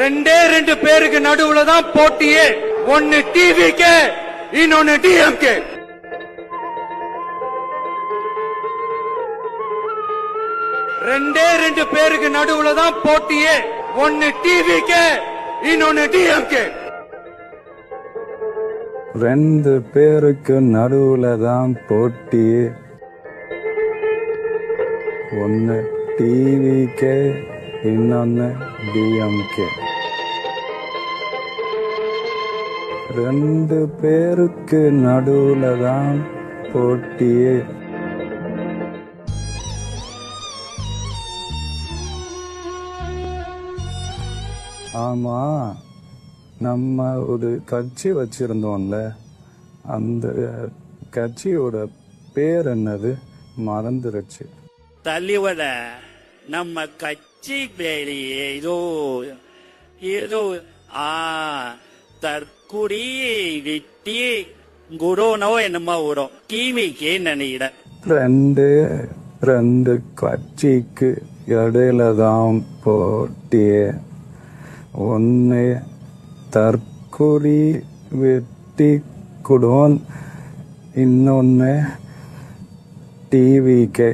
ரெண்டே ரெண்டு பேருக்கு நடுவுல தான் போட்டியே. ஒன்னு டிவிகே, இன்னொன்னு டிஎம்கே. ரெண்டே ரெண்டு பேருக்கு நடுவுல தான் போட்டியே. ஒன்னு டிவிகே, இன்னொன்னு டிஎம்கே. ரெண்டு பேருக்கு நடுவுல தான் போட்டி. ஒன்னு டிவிகே, இன்னொன்னு டிஎம்கே. ரெண்டு பேருக்கு நடுவுல தான் போட்டியே. ஆமா, நம்ம ஒரு கட்சி வச்சிருந்தோம்ல, அந்த கட்சியோட பேர் என்னது மறந்துருச்சு. தலைவர நம்ம கட்சி பேரு ஏதோ ஏதோ தற்குடி வெட்டி குரோனோ என்னமோ வரும். டிவிக்கே நினைக்கிறேன். ரெண்டு கட்சிக்கு இடையில தான் போட்டியே. ஒன்னு தற்குடி வெட்டி குடோன், இன்னொன்னு டிவிகே.